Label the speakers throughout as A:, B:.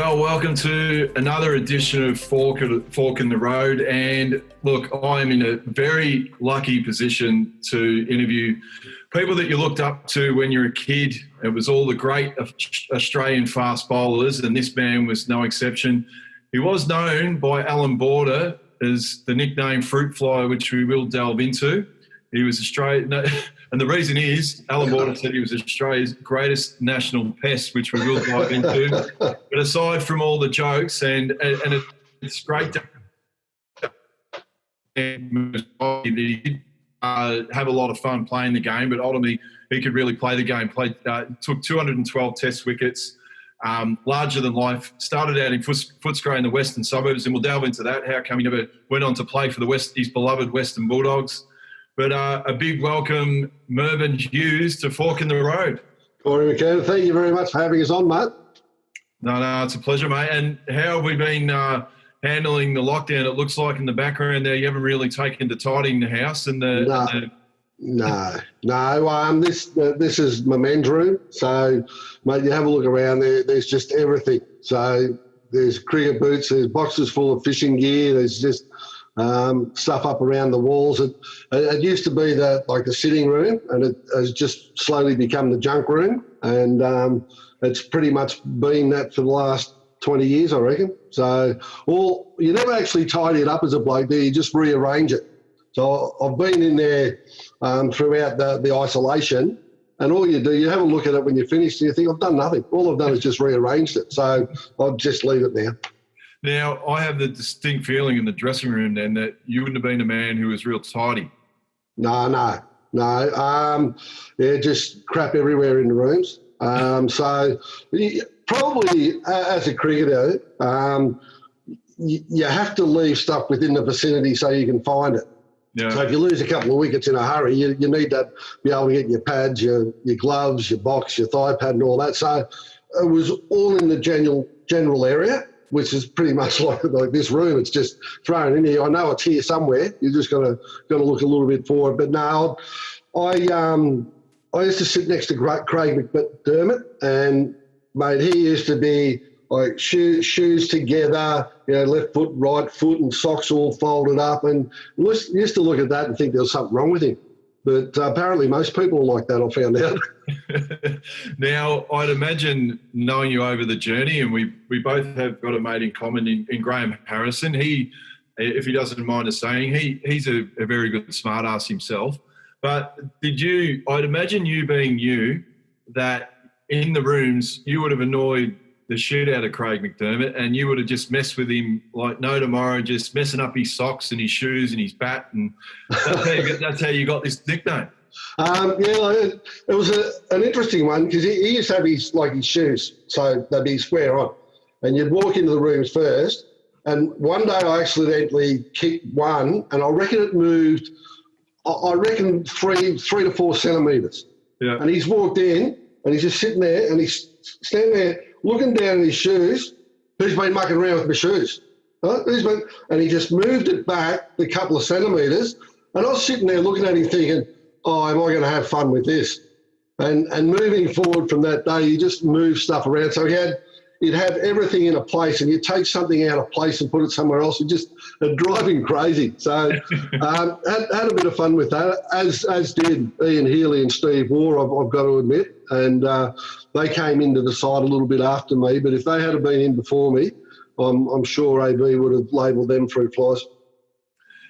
A: Now, welcome to another edition of Fork in the Road. And look, I'm in a very lucky position to interview people that you looked up to when you were a kid. It was all the great Australian fast bowlers, and this man was no exception. He was known by Alan Border as the nickname Fruit Fly, which we will delve into. He was Australian, and the reason is Alan Warne said he was Australia's greatest national pest, which we will dive into. But aside from all the jokes, and it's great to have a lot of fun playing the game, but ultimately he could really play the game. Took 212 test wickets, larger than life. Started out in Footscray in the western suburbs, and we'll delve into that. How come he never went on to play for his beloved Western Bulldogs? But a big welcome, Merv Hughes, to Fork in the Road.
B: Corey McKenna, thank you very much for having us on, mate.
A: No, it's a pleasure, mate. And how have we been handling the lockdown? It looks like in the background there you haven't really taken to tidying the house.
B: No. This is my men's room. So, mate, you have a look around there. There's just everything. So there's cricket boots, there's boxes full of fishing gear, there's just stuff up around the walls. It used to be the sitting room, and it has just slowly become the junk room, and it's pretty much been that for the last 20 years, I reckon. So you never actually tidy it up as a bloke, do you? Just rearrange it. So I've been in there throughout the isolation, and all you do, you have a look at it when you're finished, and you think, I've done nothing. All I've done is just rearranged it. So I'll just leave it now.
A: Now, I have the distinct feeling in the dressing room then that you wouldn't have been a man who was real tidy.
B: No. Just crap everywhere in the rooms. So probably as a cricketer, you have to leave stuff within the vicinity so you can find it. Yeah. So if you lose a couple of wickets in a hurry, you need to be able to get your pads, your gloves, your box, your thigh pad and all that. So it was all in the general area, which is pretty much like this room. It's just thrown in here. I know it's here somewhere. You just got to look a little bit for it. But no, I used to sit next to Craig McDermott, and mate, he used to be like shoes together, left foot, right foot, and socks all folded up, and used to look at that and think there was something wrong with him. But apparently most people are like that, I found out.
A: Now, I'd imagine, knowing you over the journey, and we both have got a mate in common in Graham Harrison. He, if he doesn't mind us saying, he's a very good smart ass himself. But I'd imagine you being you, that in the rooms you would have annoyed the shit out of Craig McDermott, and you would have just messed with him like no tomorrow, just messing up his socks and his shoes and his bat, and that's how you got this nickname.
B: It was an interesting one, because he used to have his shoes, so they'd be square on, and you'd walk into the rooms first, and one day I accidentally kicked one, and I reckon it moved, 3 to 4 centimetres. Yeah. And he's walked in, and he's just sitting there, and he's standing there looking down at his shoes. Who's been mucking around with my shoes? Huh? And he just moved it back a couple of centimetres, and I was sitting there looking at him thinking, oh, am I going to have fun with this? And moving forward from that day, you just move stuff around. So you'd have everything in a place, and you take something out of place and put it somewhere else. It'd drive him crazy. So had a bit of fun with that, as did Ian Healy and Steve Waugh, I've got to admit. And they came into the side a little bit after me, but if they had been in before me, I'm sure AB would have labelled them fruit flies.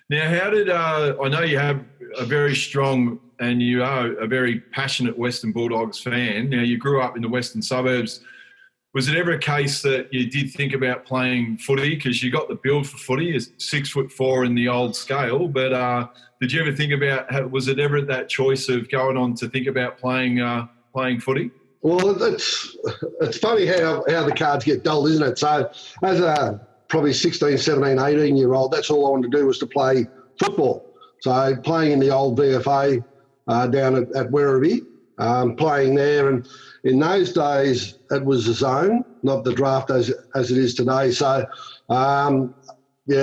A: Now, how did I know you have a very strong, and you are a very passionate Western Bulldogs fan. Now, you grew up in the western suburbs. Was it ever a case that you did think about playing footy, because you got the build for footy, is 6'4" in the old scale, but did you ever think about, was it ever that choice of going on to think about playing footy?
B: Well, it's funny how the cards get dealt, isn't it? So as a probably 16, 17, 18-year-old, that's all I wanted to do was to play football. So playing in the old VFA down at Werribee, playing there, and in those days it was a zone, not the draft as it is today. So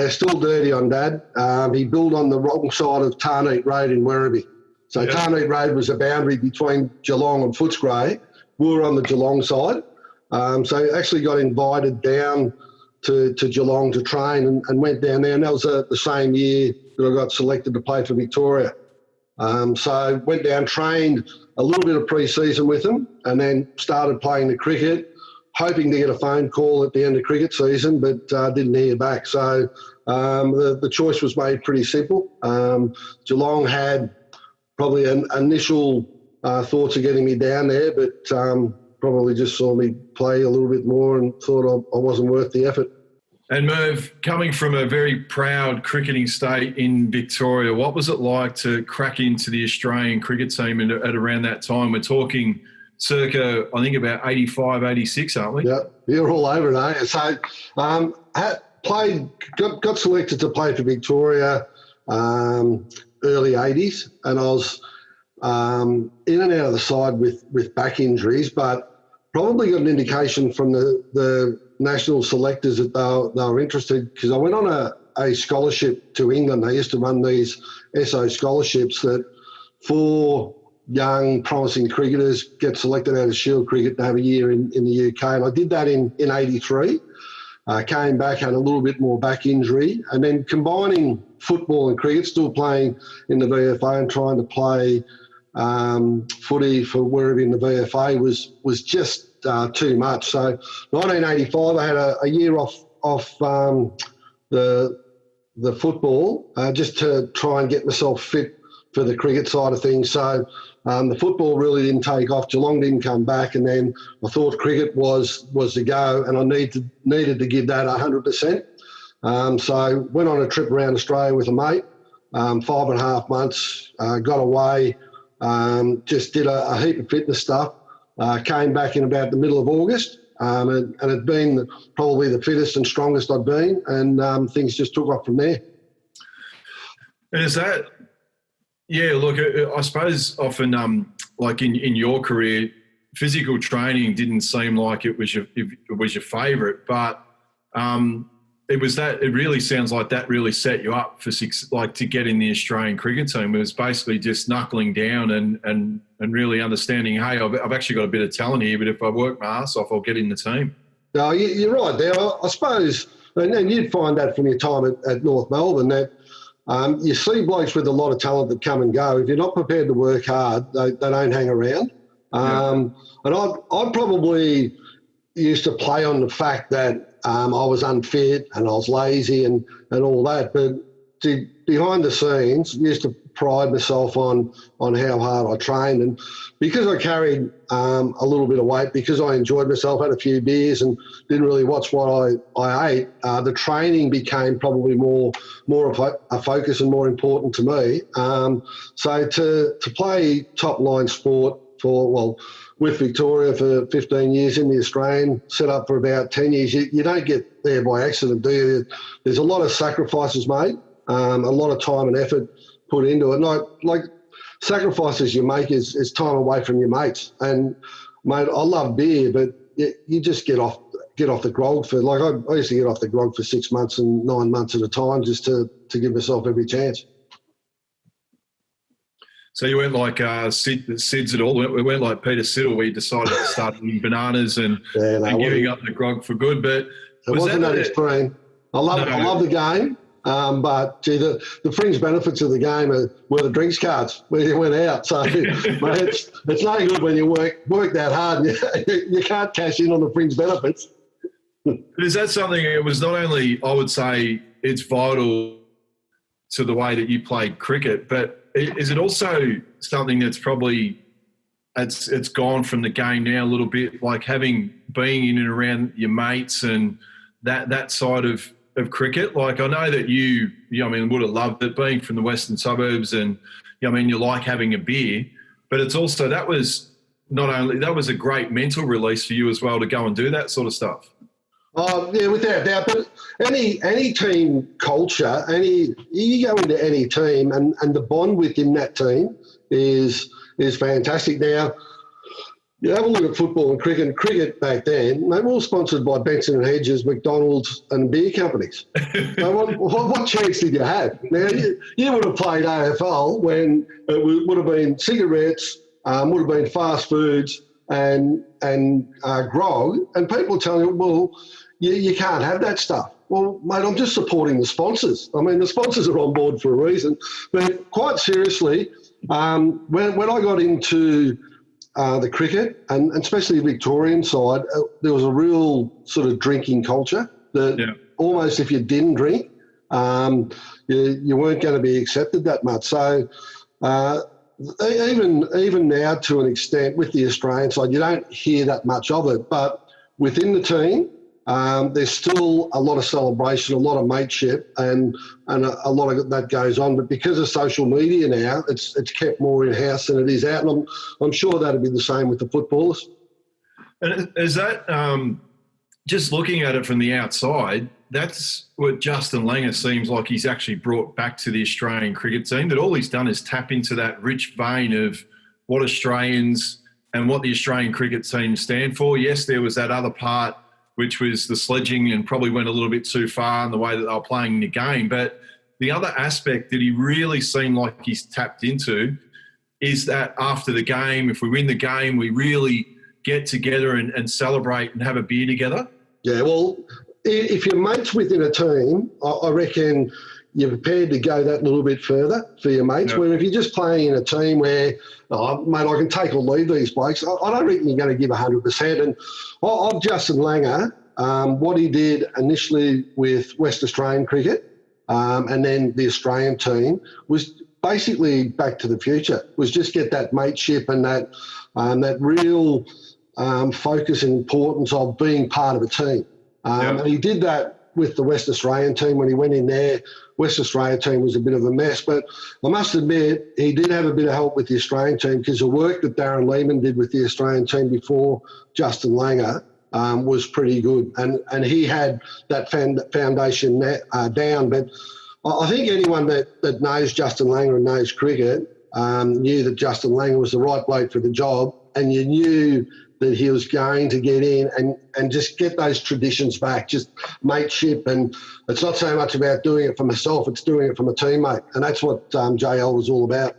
B: still dirty on Dad. He built on the wrong side of Tarneet Road in Werribee. So Tarneet Road was a boundary between Geelong and Footscray. We were on the Geelong side, So actually got invited down to Geelong to train and went down there. And that was the same year that I got selected to play for Victoria. So went down, trained a little bit of pre-season with them, and then started playing the cricket, hoping to get a phone call at the end of cricket season, but didn't hear back. So the choice was made pretty simple. Geelong had probably an initial thoughts of getting me down there, but probably just saw me play a little bit more and thought I wasn't worth the effort.
A: And Merv, coming from a very proud cricketing state in Victoria, what was it like to crack into the Australian cricket team at around that time? We're talking circa, I think, about 85, 86, aren't we?
B: Yeah, you're all over it, eh? So got selected to play for Victoria early 80s, and I was in and out of the side with back injuries, but probably got an indication from the national selectors that they were interested, because I went on a scholarship to England. They used to run these SO scholarships that for young promising cricketers get selected out of Shield cricket to have a year in the UK. And I did that in 83. Came back, had a little bit more back injury, and then combining football and cricket, still playing in the VFA and trying to play footy for wherever in the VFA was just too much. So 1985, I had a year off the football just to try and get myself fit for the cricket side of things. So the football really didn't take off. Geelong didn't come back, and then I thought cricket was the go, and I needed to give that 100%. So went on a trip around Australia with a mate, 5.5 months, got away, just did a heap of fitness stuff. Came back in about the middle of August, and it'd been probably the fittest and strongest I'd been, and things just took off from there.
A: And is that, yeah, look, I suppose often, like in your career, physical training didn't seem like it was your favourite, but it really sounds like that really set you up for to get in the Australian cricket team. It was basically just knuckling down and really understanding, hey, I've actually got a bit of talent here, but if I work my ass off, I'll get in the team.
B: No, you're right there. I suppose, and you'd find that from your time at North Melbourne, that you see blokes with a lot of talent that come and go. If you're not prepared to work hard, they don't hang around. And I probably used to play on the fact that I was unfit and I was lazy and all that, but behind the scenes, used to pride myself on how hard I trained. And because I carried a little bit of weight, because I enjoyed myself, had a few beers and didn't really watch what I ate, the training became probably more of a focus and more important to me. So to play top line sport with Victoria for 15 years in the Australian setup for about 10 years, you don't get there by accident, do you? There's a lot of sacrifices made, a lot of time and effort put into it. And like sacrifices you make is time away from your mates. And, mate, I love beer, but you just get off the grog for, like, I used to get off the grog for 6 months and 9 months at a time just to give myself every chance.
A: So you went like Sid's at all. We went like Peter Siddle, where you decided to start eating bananas and giving up the grog for good. But
B: it wasn't that extreme. I love the game, but gee, the fringe benefits of the game were the drinks cards when you went out. So mate, it's no good when you work that hard and you can't cash in on the fringe benefits.
A: Is that something? It was not only, I would say, it's vital to the way that you played cricket, but is it also something that's probably it's gone from the game now a little bit, like being in and around your mates and that side of cricket? Like, I know that you would have loved it, being from the western suburbs, and you like having a beer, but it's also that was a great mental release for you as well to go and do that sort of stuff.
B: Oh, yeah, without doubt. But any team culture, you go into any team and the bond within that team is fantastic. Now, you have a look at football and cricket. Cricket back then, they were all sponsored by Benson and Hedges, McDonald's and beer companies. So what chance did you have? Now, you would have played AFL when it would have been cigarettes, would have been fast foods, and grog, and people are telling you, well, you can't have that stuff. Well, mate, I'm just supporting the sponsors. I mean, the sponsors are on board for a reason. But quite seriously, when I got into the cricket, and especially the Victorian side, there was a real sort of drinking culture that almost if you didn't drink, you weren't going to be accepted that much. So even now, to an extent, with the Australian side, you don't hear that much of it. But within the team, there's still a lot of celebration, a lot of mateship, and a lot of that goes on. But because of social media now, it's kept more in-house than it is out. And I'm sure that'll be the same with the footballers.
A: And is that, just looking at it from the outside, that's what Justin Langer seems like he's actually brought back to the Australian cricket team, that all he's done is tap into that rich vein of what Australians and what the Australian cricket team stand for. Yes, there was that other part, which was the sledging, and probably went a little bit too far in the way that they were playing the game. But the other aspect that he really seemed like he's tapped into is that after the game, if we win the game, we really get together and celebrate and have a beer together. Yeah,
B: well, if you're mates within a team, I reckon you're prepared to go that little bit further for your mates. Where if you're just playing in a team where, mate, I can take or leave these blokes, I don't reckon you're going to give 100%. And of Justin Langer, what he did initially with West Australian cricket and then the Australian team was basically back to the future, was just get that mateship and that real focus and importance of being part of a team. And he did that with the West Australian team when he went in there. West Australian team was a bit of a mess, but I must admit he did have a bit of help with the Australian team, because the work that Darren Lehman did with the Australian team before Justin Langer was pretty good, and he had that foundation down. But I think anyone that knows Justin Langer and knows cricket knew that Justin Langer was the right bloke for the job, and you knew that he was going to get in and just get those traditions back, just mateship. And it's not so much about doing it for myself, it's doing it for my teammate. And that's what JL was all about.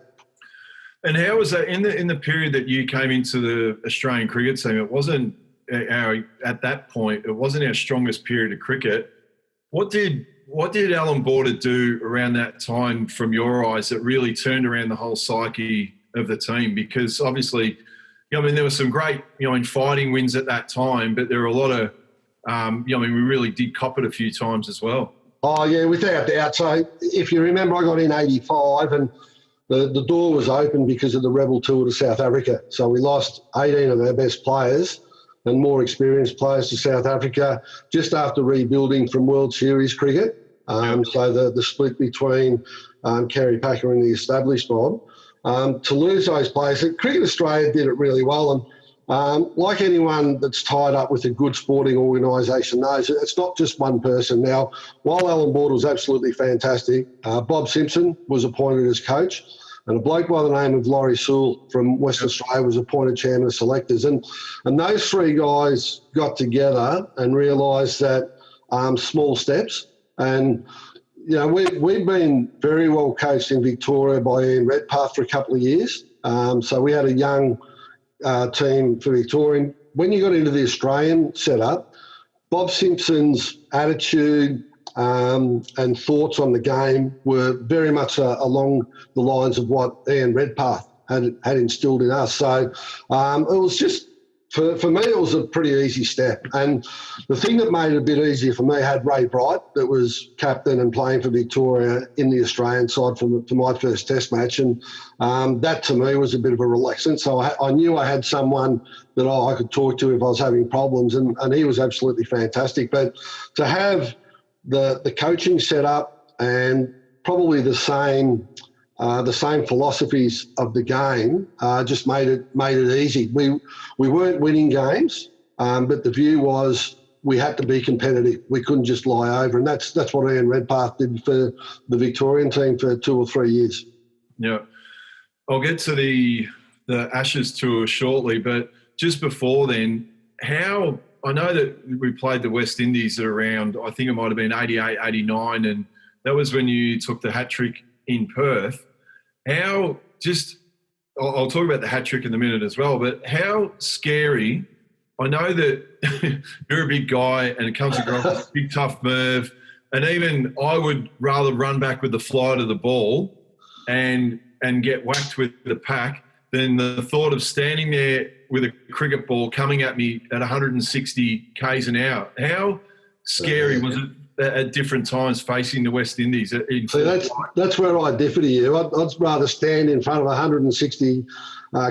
A: And how was that in the period that you came into the Australian cricket team? It wasn't at that point, it wasn't our strongest period of cricket. What did Alan Border do around that time from your eyes that really turned around the whole psyche of the team? Because obviously, I mean, there were some great, fighting wins at that time, but there were a lot of, we really did cop it a few times as well.
B: Oh, yeah, without doubt. So if you remember, I got in 85 and the door was open because of the Rebel Tour to South Africa. So we lost 18 of our best players and more experienced players to South Africa just after rebuilding from World Series cricket. So the split between Kerry Packer and the established mob. To lose those players, Cricket Australia did it really well, and like anyone that's tied up with a good sporting organisation knows, it's not just one person. Now, while Alan Border was absolutely fantastic, Bob Simpson was appointed as coach, and a bloke by the name of Laurie Sewell from West Australia was appointed chairman of selectors, and those three guys got together and realised that small steps. And we've been very well coached in Victoria by Ian Redpath for a couple of years. So we had a young team for Victoria. When you got into the Australian setup, Bob Simpson's attitude and thoughts on the game were very much along the lines of what Ian Redpath had instilled in us. So it was just, for me, it was a pretty easy step. And the thing that made it a bit easier for me, I had Ray Bright, that was captain and playing for Victoria in the Australian side for my first test match. And that to me was a bit of a relaxant. So I knew I had someone that I could talk to if I was having problems, and he was absolutely fantastic. But to have the coaching set up and probably the same philosophies of the game just made it easy. We weren't winning games, but the view was we had to be competitive. We couldn't just lie over, and that's what Ian Redpath did for the Victorian team for 2 or 3 years.
A: Yeah, I'll get to the Ashes tour shortly, but just before then, I know that we played the West Indies around, I think it might have been 88, 89, and that was when you took the hat trick in Perth. How, just I'll talk about the hat trick in a minute as well, but how scary, I know that you're a big guy and it comes across as a big tough Merv, and even I would rather run back with the flight of the ball and get whacked with the pack than the thought of standing there with a cricket ball coming at me at 160 k's an hour. How scary was it at different times facing the West Indies?
B: See, that's where I differ to you. I'd rather stand in front of a 160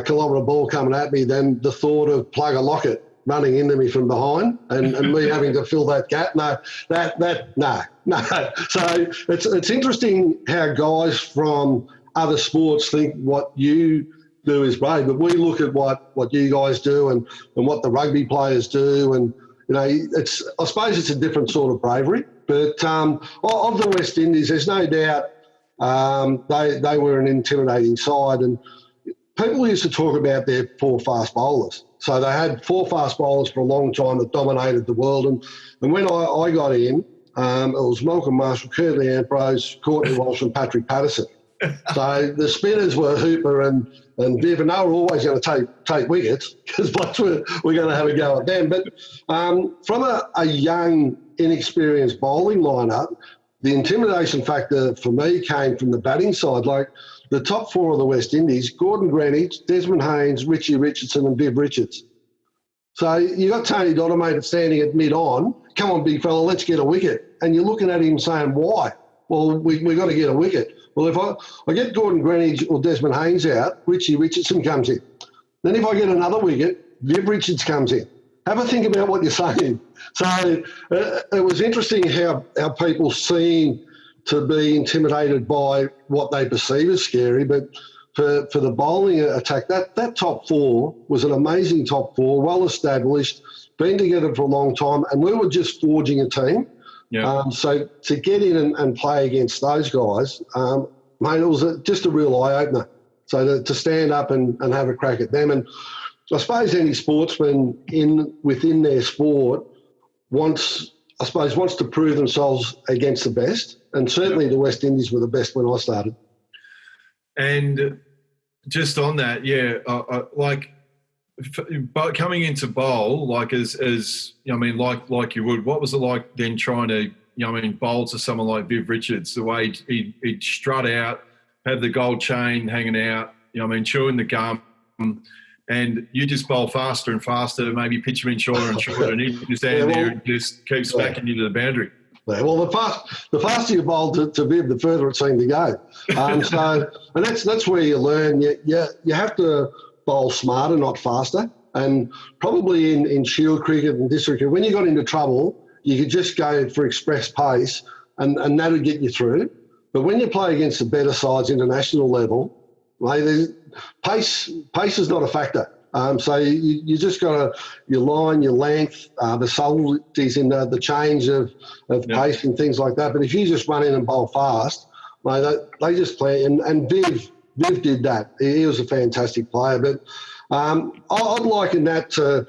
B: kilometre ball coming at me than the thought of Plugger Lockett running into me from behind and me having to fill that gap. No. So it's interesting how guys from other sports think what you do is brave, but we look at what you guys do and what the rugby players do, and I suppose it's a different sort of bravery. But of the West Indies, there's no doubt they were an intimidating side, and people used to talk about their 4 fast bowlers. So they had 4 fast bowlers for a long time that dominated the world, and when I got in, it was Malcolm Marshall, Curtly Ambrose, Courtney Walsh and Patrick Patterson. So the spinners were Hooper and Viv, and they were always going to take wickets because we're going to have a go at them. But from a young, inexperienced bowling lineup, the intimidation factor for me came from the batting side. Like the top 4 of the West Indies, Gordon Greenidge, Desmond Haynes, Richie Richardson and Viv Richards. So you got Tony Dodemater standing at mid-on, come on big fella, let's get a wicket. And you're looking at him saying, why? Well, we got to get a wicket. Well, if I get Gordon Greenidge or Desmond Haynes out, Richie Richardson comes in. Then if I get another wicket, Viv Richards comes in. Have a think about what you're saying. So it was interesting how people seem to be intimidated by what they perceive as scary, but for the bowling attack, that top 4 was an amazing top 4, well established, been together for a long time, and we were just forging a team. Yeah. So to get in and play against those guys, mate, it was just a real eye-opener. So to stand up and have a crack at them. And I suppose any sportsman within their sport wants to prove themselves against the best. And certainly the West Indies were the best when I started.
A: And just on that, but coming into bowl, like like you would, what was it like then trying to, bowl to someone like Viv Richards, the way he'd strut out, have the gold chain hanging out, chewing the gum, and you just bowl faster and faster, maybe pitch him in shorter and shorter, and he just stand there and just keep smacking you to the boundary. Yeah, well, the faster you bowl to Viv, the further it seemed to go. And that's where you learn. You have to bowl smarter, not faster. And probably in shield cricket and district cricket, when you got into trouble, you could just go for express pace and that would get you through. But when you play against the better sides, international level, pace is not a factor. So you just got your line, your length, the subtleties in the change of pace and things like that. But if you just run in and bowl fast, they just play. And Viv did that. He was a fantastic player. But I'd liken that to,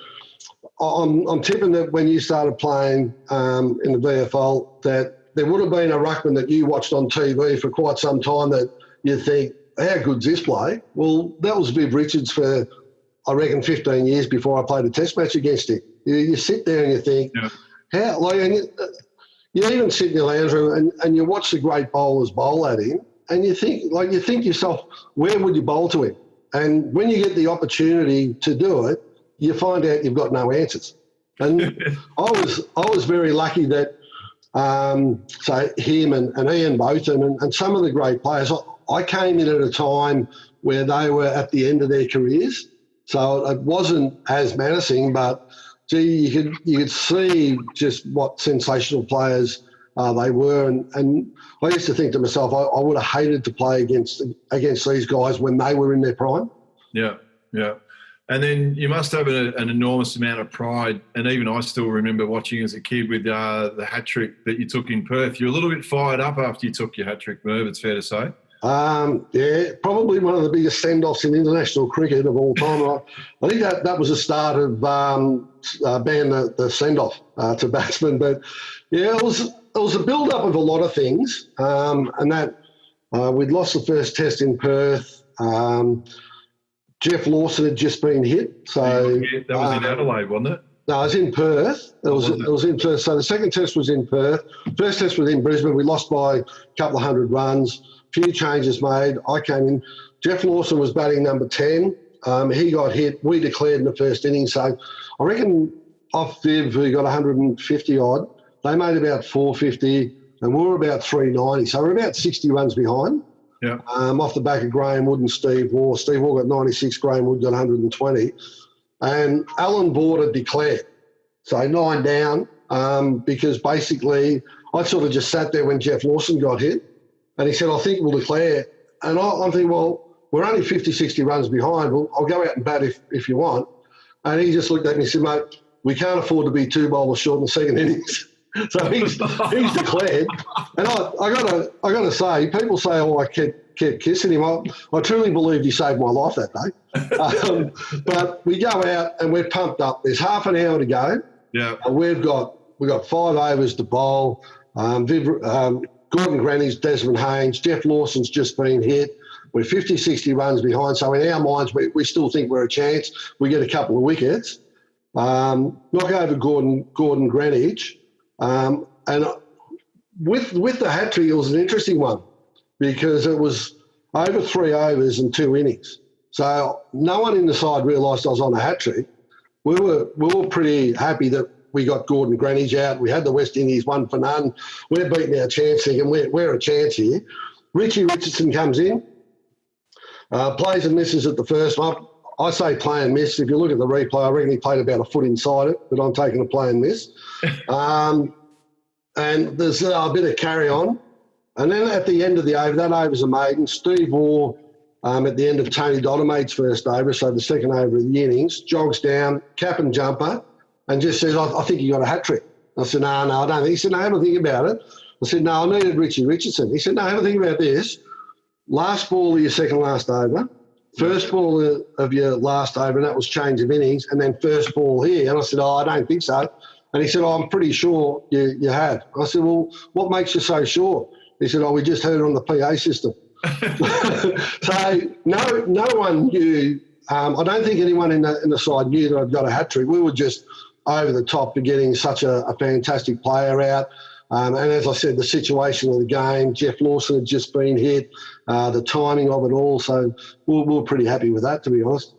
A: I'm tipping that when you started playing in the VFL, that there would have been a ruckman that you watched on TV for quite some time that you think, how good's this play? Well, that was Viv Richards for, I reckon, 15 years before I played a test match against him. You sit there and you think, you even sit in your lounge room and you watch the great bowlers bowl at him and you think yourself, where would you bowl to him? And when you get the opportunity to do it, you find out you've got no answers. And I was very lucky that so him and Ian Botham and some of the great players, I came in at a time where they were at the end of their careers. So it wasn't as menacing, but gee, you could see just what sensational players they were. And I used to think to myself, I would have hated to play against these guys when they were in their prime. Yeah. And then you must have an enormous amount of pride. And even I still remember watching as a kid with the hat trick that you took in Perth. You're a little bit fired up after you took your hat trick, Merv, it's fair to say.
B: Yeah, probably one of the biggest send-offs in international cricket of all time. I think that was the start of banning the send-off to batsmen. But yeah, it was a build-up of a lot of things, and that we'd lost the first test in Perth. Jeff Lawson had just been hit. So
A: yeah, that was in Adelaide, wasn't it?
B: no, it was in Perth. It was in Perth. So the second test was in Perth. First test was in Brisbane. We lost by a couple of hundred runs. Few changes made. I came in. Jeff Lawson was batting number 10. He got hit. We declared in the first inning. So I reckon off Viv, who got 150 odd, they made about 450, and we were about 390. So we're about 60 runs behind.
A: Yeah.
B: Off the back of Graham Wood and Steve Waugh. Steve Waugh got 96. Graham Wood got 120. And Alan Border declared. So 9 down, because basically I sort of just sat there when Jeff Lawson got hit, and he said, I think we'll declare. And I'm thinking, well, we're only 50, 60 runs behind. Well, I'll go out and bat if you want. And he just looked at me and said, mate, we can't afford to be 2 bowlers short in the second innings. So he's declared. And I got to say, people say, oh, I kept kissing him. I truly believed he saved my life that day. But we go out and we're pumped up. There's half an hour to go.
A: Yeah.
B: We've got 5 overs to bowl. Gordon Granny's, Desmond Haynes, Jeff Lawson's just been hit. We're 50, 60 runs behind. So in our minds, we still think we're a chance. We get a couple of wickets. Knock over Gordon Greenwich. And with the hat trick, it was an interesting one because it was over 3 overs and 2 innings. So no one in the side realised I was on a hat trick. We were pretty happy that we got Gordon Greenwich out. We had the West Indies 1 for none. We're beating our chance thinking we're a chance here. Richie Richardson comes in, plays and misses at the first one. I say play and miss. If you look at the replay, I reckon he played about a foot inside it, but I'm taking a play and miss. And there's a bit of carry on. And then at the end of the over, that over's a maiden. Steve Waugh, at the end of Tony Dodemade's first over, so the second over of the innings, jogs down, cap and jumper, and just says, I think you got a hat trick. I said, no, I don't think. He said, no, have a think about it. I said, no, I needed Richie Richardson. He said, no, have a think about this. Last ball of your second last over, first ball of your last over, and that was change of innings, and then first ball here. And I said, I don't think so. And he said, I'm pretty sure you had. I said, well, what makes you so sure? He said, we just heard it on the PA system. So no one knew. I don't think anyone in the side knew that I'd got a hat trick. We were just over the top for getting such a fantastic player out. And as I said, the situation of the game, Jeff Lawson had just been hit, the timing of it all. So we were pretty happy with that, to be honest.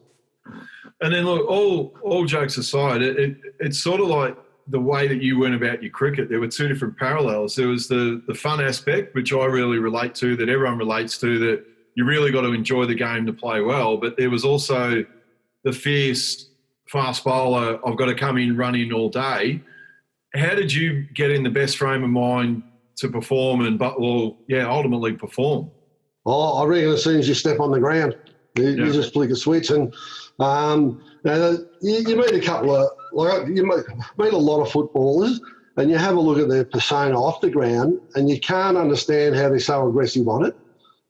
A: And then, look, all jokes aside, it's sort of like the way that you went about your cricket. There were 2 different parallels. There was the fun aspect, which I really relate to, that everyone relates to, that you really got to enjoy the game to play well. But there was also the fierce fast bowler, I've got to come in, run in all day. How did you get in the best frame of mind to perform and, ultimately perform?
B: Oh, I reckon as soon as you step on the ground, you just flick a switch. And you meet a couple of, you meet a lot of footballers and you have a look at their persona off the ground and you can't understand how they're so aggressive on it.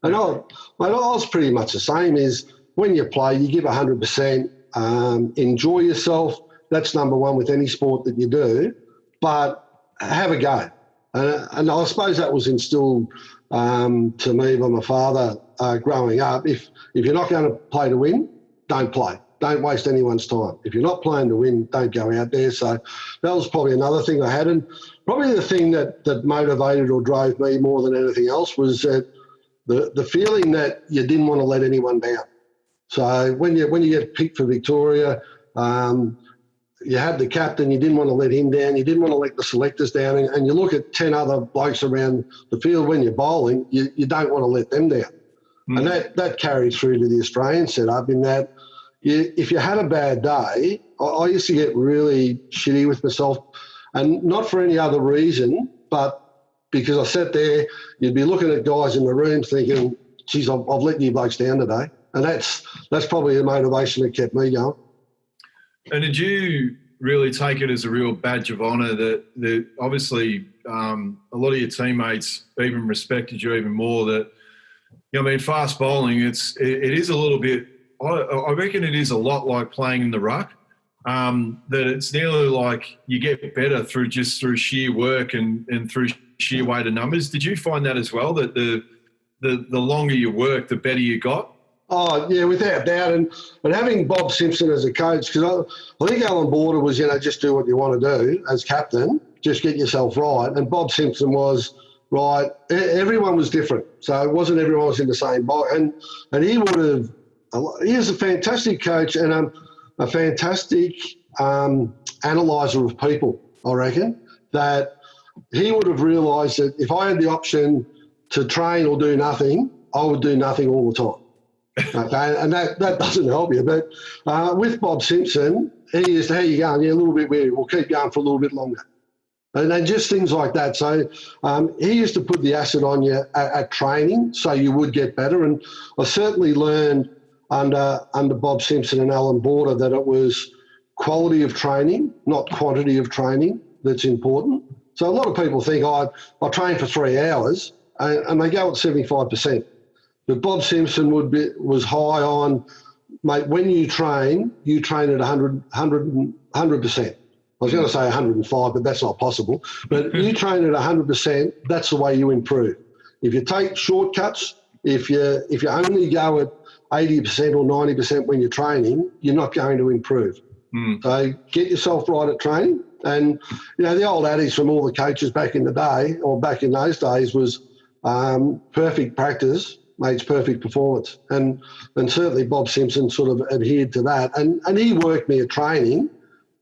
B: And I was pretty much the same. Is when you play, you give 100%, enjoy yourself. That's number one with any sport that you do. But have a go. And I suppose that was instilled to me by my father growing up. If you're not going to play to win, don't play. Don't waste anyone's time. If you're not playing to win, don't go out there. So that was probably another thing I had. And probably the thing that motivated or drove me more than anything else was the feeling that you didn't want to let anyone down. So when you get picked for Victoria, you had the captain, you didn't want to let him down, you didn't want to let the selectors down, and you look at 10 other blokes around the field when you're bowling, you don't want to let them down. And that carried through to the Australian setup in that if you had a bad day, I used to get really shitty with myself, and not for any other reason, but because I sat there, you'd be looking at guys in the room thinking, geez, I've let you blokes down today. And that's probably the motivation that kept me going.
A: And did you really take it as a real badge of honour that obviously a lot of your teammates even respected you even more? That, fast bowling, it is a little bit, I reckon it is a lot like playing in the ruck, that it's nearly like you get better through sheer work and through sheer weight of numbers. Did you find that as well, that the longer you work, the better you got?
B: Oh, yeah, without doubt. And having Bob Simpson as a coach, because I think Alan Border was, just do what you want to do as captain, just get yourself right. And Bob Simpson was, right, everyone was different. So it wasn't everyone was in the same boat. And he is a fantastic coach and a fantastic analyser of people, I reckon, that he would have realised that if I had the option to train or do nothing, I would do nothing all the time. Okay, and that doesn't help you. But with Bob Simpson, he is, how you going? Yeah, a little bit weary. We'll keep going for a little bit longer. And then just things like that. So he used to put the acid on you at training so you would get better. And I certainly learned under Bob Simpson and Alan Border that it was quality of training, not quantity of training, that's important. So a lot of people think, I train for 3 hours and they go at 75%. But Bob Simpson was high on, mate, when you train at 100%. I was going to say 105, but that's not possible. But you train at 100%, that's the way you improve. If you take shortcuts, if you only go at 80% or 90% when you're training, you're not going to improve. So get yourself right at training. And, the old adage from all the coaches back in the day, or back in those days, was perfect practice makes perfect performance. And certainly Bob Simpson sort of adhered to that. And he worked me at training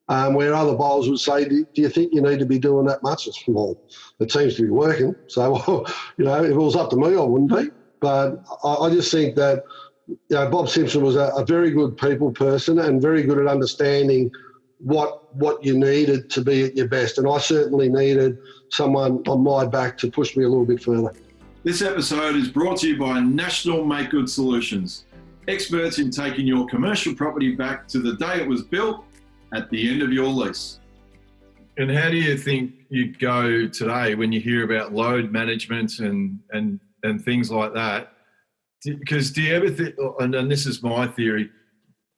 B: where other bowlers would say, do you think you need to be doing that much? It's, well, it seems to be working. So, if it was up to me, I wouldn't be. But I just think that Bob Simpson was a very good people person and very good at understanding what you needed to be at your best. And I certainly needed someone on my back to push me a little bit further.
A: This episode is brought to you by National Make Good Solutions, experts in taking your commercial property back to the day it was built at the end of your lease. And how do you think you go today when you hear about load management and things like that? Because do you ever think, and this is my theory,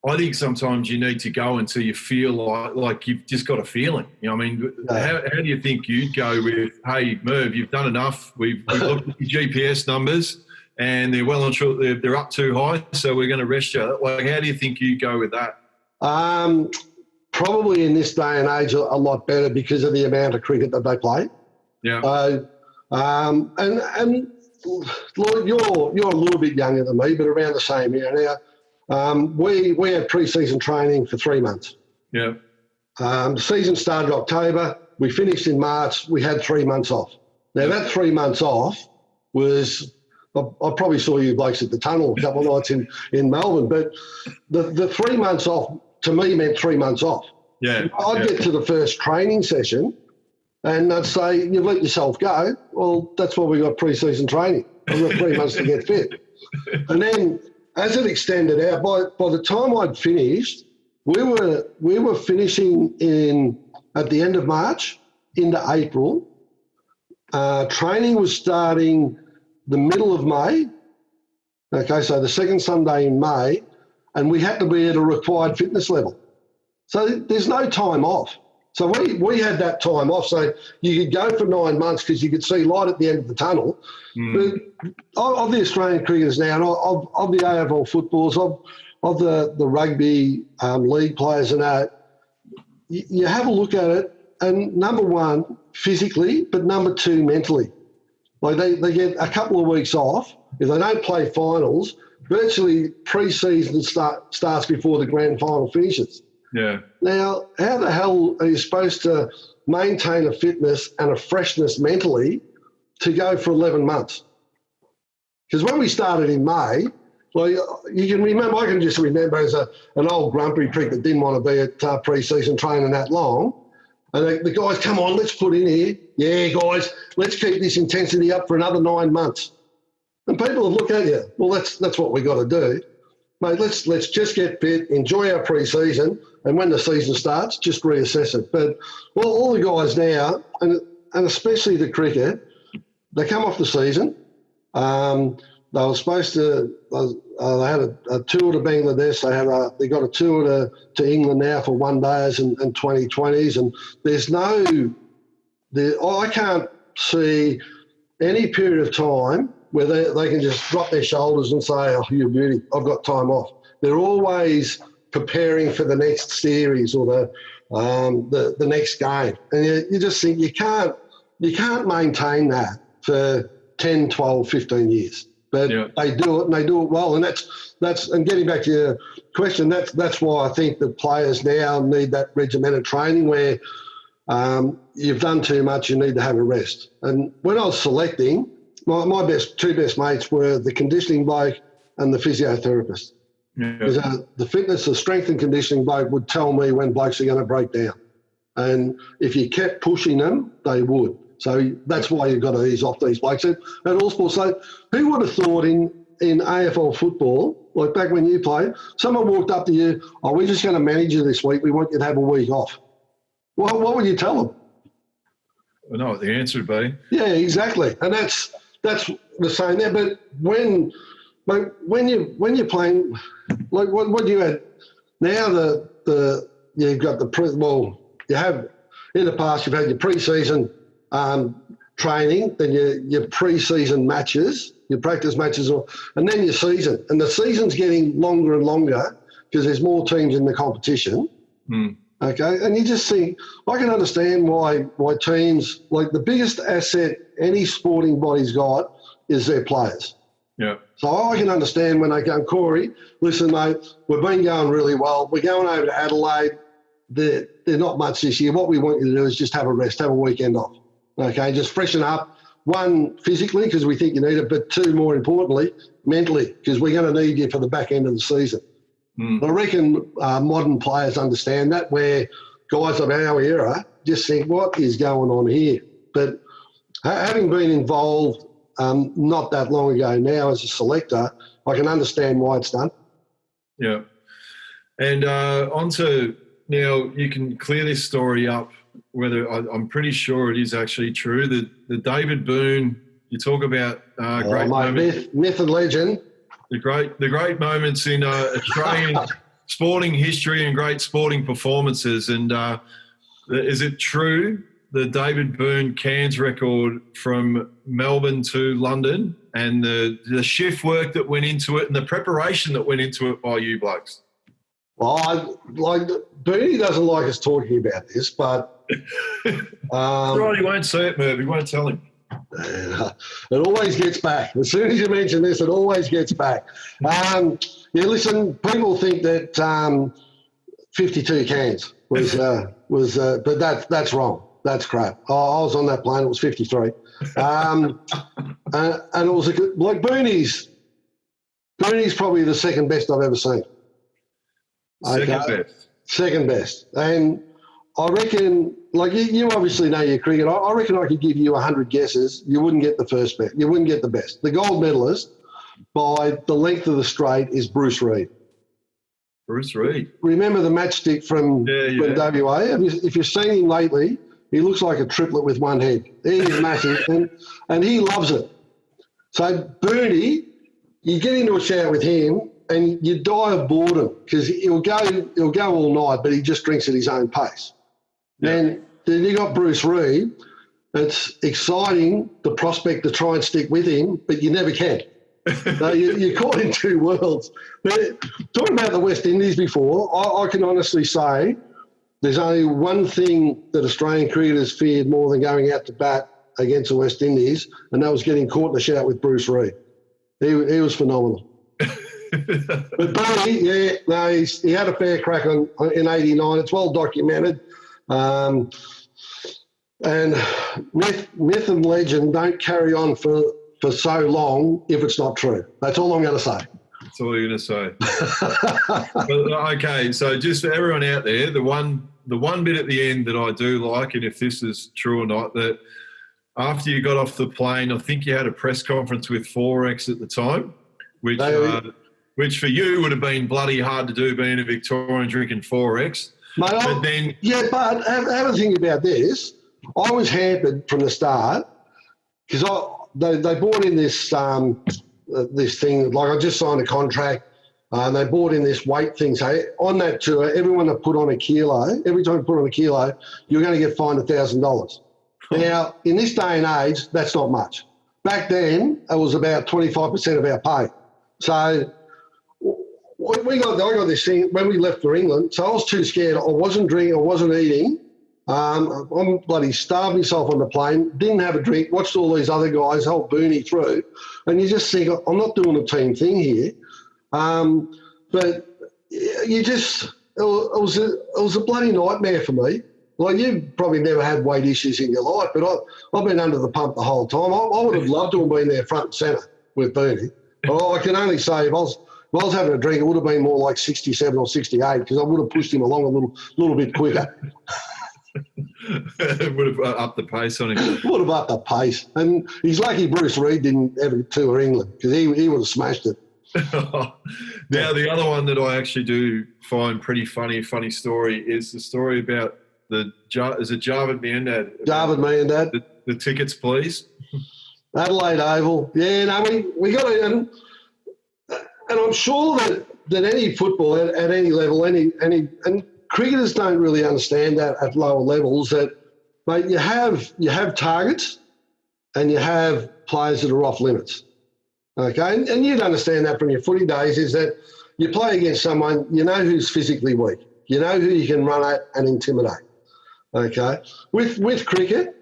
A: I think sometimes you need to go until you feel like you've just got a feeling. How do you think you'd go with, hey, Merv, you've done enough. We've looked at your GPS numbers and they're well and truly, they're up too high, so we're going to rest you. Like, how do you think you'd go with that?
B: Probably in this day and age a lot better because of the amount of cricket that they play.
A: Yeah.
B: And Lloyd, you're a little bit younger than me, but around the same year now. We had pre-season training for 3 months.
A: Yeah.
B: The season started October. We finished in March. We had 3 months off. Now, that 3 months off was, I probably saw you blokes at the tunnel a couple of nights in Melbourne, but the 3 months off to me meant 3 months off.
A: Yeah.
B: I'd get to the first training session and they'd say, you've let yourself go. Well, that's why we got pre-season training. I've got 3 months to get fit. And then as it extended out, by the time I'd finished, we were finishing at the end of March into April. Training was starting the middle of May. Okay, so the second Sunday in May, and we had to be at a required fitness level. So there's no time off. So we had that time off. So you could go for 9 months because you could see light at the end of the tunnel. But of the Australian cricketers now, and of the AFL footballers, of the rugby league players and that, you have a look at it, and number one, physically, but number two, mentally. Like they get a couple of weeks off. If they don't play finals, virtually pre-season starts before the grand final finishes.
A: Yeah.
B: Now, how the hell are you supposed to maintain a fitness and a freshness mentally to go for 11 months? Because when we started in May, well, you can remember, I can just remember as an old grumpy prick that didn't want to be at pre-season training that long. And the guys, come on, let's put in here. Yeah, guys, let's keep this intensity up for another 9 months. And people have looked at you. Well, that's what we got to do. Mate, let's just get fit, enjoy our pre-season, and when the season starts, just reassess it. But all the guys now, and especially the cricket, they come off the season. They were supposed to. They had a tour to Bangladesh. They got a tour to England now for 1 days and 2020s. And there's I can't see any period of time where they can just drop their shoulders and say, oh, you're a beauty, I've got time off. They're always preparing for the next series or the next game. And you just think you can't maintain that for 10, 12, 15 years. But they do it, and they do it well. And that's and getting back to your question, that's why I think that players now need that regimented training where you've done too much, you need to have a rest. And when I was selecting, my two best mates were the conditioning bloke and the physiotherapist. Because the strength and conditioning bloke would tell me when blokes are going to break down. And if you kept pushing them, they would. So that's why you've got to ease off these blokes. And all sports, so who would have thought in AFL football, like back when you played, someone walked up to you, oh, we're just going to manage you this week, we want you to have a week off. Well, what would you tell them?
A: I know what the answer would be. Yeah,
B: exactly. And that's the same there. But when you're playing, like what you had now, you've got you have in the past you've had your pre-season training, then your pre-season matches, your practice matches, and then your season. And the season's getting longer and longer because there's more teams in the competition. Okay, and you just think, I can understand why teams, like the biggest asset any sporting body's got is their players.
A: Yeah.
B: So I can understand when they go, Corey, listen, mate, we've been going really well. We're going over to Adelaide. They're not much this year. What we want you to do is just have a rest, have a weekend off. Okay, just freshen up. One, physically, because we think you need it, but two, more importantly, mentally, because we're going to need you for the back end of the season. I reckon modern players understand that, where guys of our era just think, what is going on here? But having been involved not that long ago now as a selector, I can understand why it's done.
A: Yeah. And onto, now you can clear this story up, whether I'm pretty sure it is actually true. The David Boone, you talk about great moments.
B: Myth and legend.
A: The great moments in Australian sporting history and great sporting performances. And is it true the David Boone Cairns record from Melbourne to London and the shift work that went into it and the preparation that went into it by you blokes?
B: Well, Booney doesn't like us talking about this, but...
A: right, he won't say it, Merv. He won't tell him.
B: It always gets back. As soon as you mention this, it always gets back. Listen, people think that 52 cans was but that's wrong. That's crap. I was on that plane. It was 53, and it was like Booney's probably the second best I've ever seen. Second best, and I reckon, like you obviously know your cricket. I reckon I could give you 100 guesses. You wouldn't get the first best. You wouldn't get the best. The gold medalist by the length of the straight is Bruce Reid.
A: Bruce Reid.
B: Remember the matchstick from WA? If you've seen him lately, he looks like a triplet with one head. He is massive, and he loves it. So Booney, you get into a shout with him, and you die of boredom because he'll go all night, but he just drinks at his own pace. Yeah. And then you got Bruce Reid. It's exciting, the prospect to try and stick with him, but you never can. So you're caught in two worlds. But talking about the West Indies before, I can honestly say there's only one thing that Australian cricketers feared more than going out to bat against the West Indies, and that was getting caught in the shout with Bruce Reid. He was phenomenal. But Barney, he had a fair crack in '89. It's well documented. And myth and legend don't carry on for so long if it's not true. That's all I'm going to say.
A: That's all you're going to say. Okay, so just for everyone out there, the one bit at the end that I do like, and if this is true or not, that after you got off the plane, I think you had a press conference with Forex at the time, which for you would have been bloody hard to do, being a Victorian drinking Forex.
B: Mate, but have a think about this. I was hampered from the start because they brought in this thing. Like, I just signed a contract. They brought in this weight thing. So on that tour, everyone that put on a kilo, every time you put on a kilo, you're going to get fined $1,000. Now, in this day and age, that's not much. back then it was about 25% of our pay. So I got this thing when we left for England. So I was too scared. I wasn't drinking. I wasn't eating. I'm bloody starved myself on the plane. Didn't have a drink. Watched all these other guys, whole boonie through, and you just think, I'm not doing a team thing here. But you just, it was a bloody nightmare for me. Like, you've probably never had weight issues in your life, but I've been under the pump the whole time. I would have loved to have been there front and centre with Bernie. I can only say if I was having a drink, it would have been more like 67 or 68 because I would have pushed him along a little bit quicker.
A: Would have upped the pace on him.
B: Would have upped the pace. And he's lucky Bruce Reid didn't ever tour England because he would have smashed it.
A: Now, the other one that I actually do find pretty funny story is the story about is it Jarvid Meandad?
B: Jarvid Meandad.
A: The tickets, please.
B: Adelaide Oval. Yeah, no, we got it. And I'm sure that any football at any level, and cricketers don't really understand that at lower levels, that, mate, you have targets and you have players that are off limits. Okay, and you'd understand that from your footy days, is that you play against someone, you know who's physically weak, you know who you can run at and intimidate. Okay, with cricket,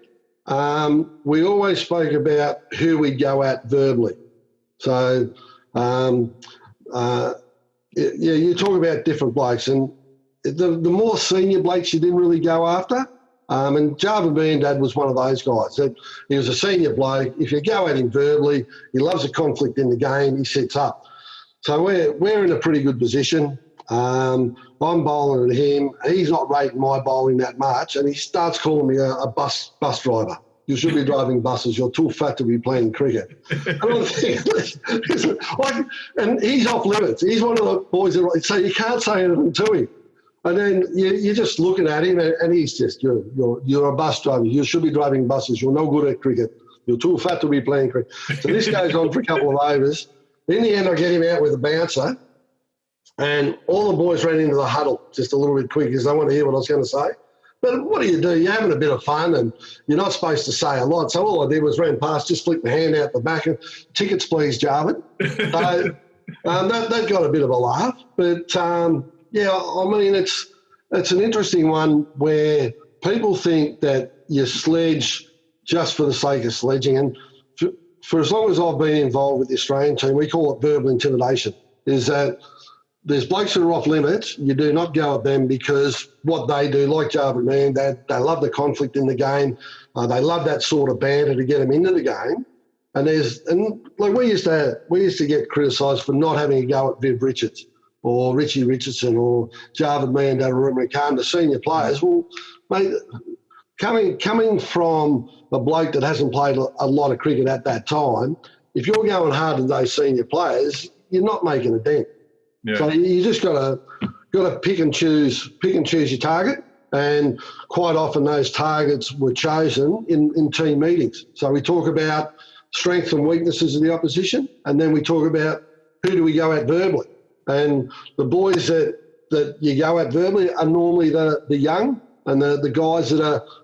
B: we always spoke about who we'd go at verbally. So, you talk about different blokes, and the more senior blokes you didn't really go after. And Jarvid Meandad was one of those guys. He was a senior bloke. If you go at him verbally, he loves a conflict in the game. He sets up. So we're in a pretty good position. I'm bowling at him. He's not rating my bowling that much, and he starts calling me a bus driver. You should be driving buses. You're too fat to be playing cricket. And I'm thinking, and he's off limits. He's one of the boys so you can't say anything to him. And then you're just looking at him, and he's just, you're a bus driver. You should be driving buses. You're no good at cricket. You're too fat to be playing cricket. So this goes on for a couple of overs. In the end, I get him out with a bouncer, and all the boys ran into the huddle just a little bit quick because they want to hear what I was going to say. But what do? You're having a bit of fun, and you're not supposed to say a lot. So all I did was ran past, just flicked my hand out the back, and tickets, please, Jarvid. So that got a bit of a laugh. But yeah, I mean, it's an interesting one where people think that you sledge just for the sake of sledging. And for as long as I've been involved with the Australian team, we call it verbal intimidation, is that there's blokes that are off limits. You do not go at them because what they do, like Jarvid Meandad, they love the conflict in the game. They love that sort of banter to get them into the game. And like we used to get criticised for not having a go at Viv Richards or Richie Richardson or Jarvid Meandad or Ruben Khan, the senior players. Well, mate, coming from a bloke that hasn't played a lot of cricket at that time, if you're going hard at those senior players, you're not making a dent. Yeah. So you just got to pick and choose your target, and quite often those targets were chosen in team meetings. So we talk about strengths and weaknesses of the opposition, and then we talk about who do we go at verbally. And the boys that you go at verbally are normally the young and the guys that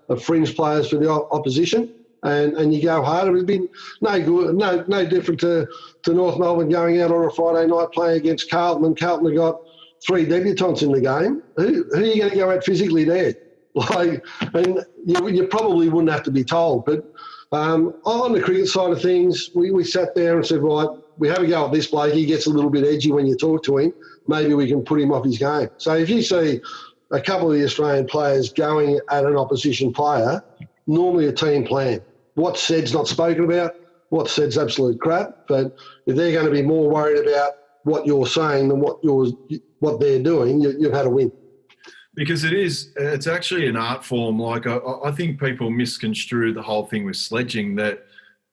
B: are fringe players for the opposition. And you go hard. It would be no different to North Melbourne going out on a Friday night playing against Carlton, and Carlton have got 3 debutants in the game. Who are you going to go at physically there? And you probably wouldn't have to be told. But on the cricket side of things, we sat there and said, right, we have a go at this bloke. He gets a little bit edgy when you talk to him. Maybe we can put him off his game. So if you see a couple of the Australian players going at an opposition player, normally a team plan. What's said's not spoken about. What's said's absolute crap. But if they're going to be more worried about what you're saying than what they're doing, you've had a win.
A: Because it's actually an art form. Like I think people misconstrue the whole thing with sledging. That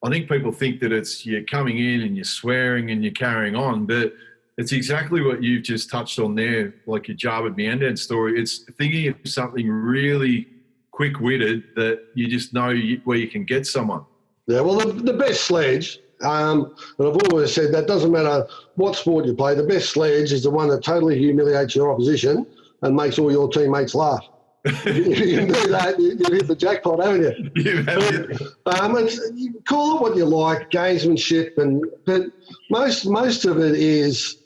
A: I think people think that it's you're coming in and you're swearing and you're carrying on, but it's exactly what you've just touched on there, like your Jarvid Meandad story. It's thinking of something really quick-witted that you just know where you can get someone.
B: Yeah, well, the best sledge, and I've always said that doesn't matter what sport you play, the best sledge is the one that totally humiliates your opposition and makes all your teammates laugh. If you can do that, you've hit the jackpot, haven't you?
A: You have it.
B: You call it what you like, gamesmanship, but most of it is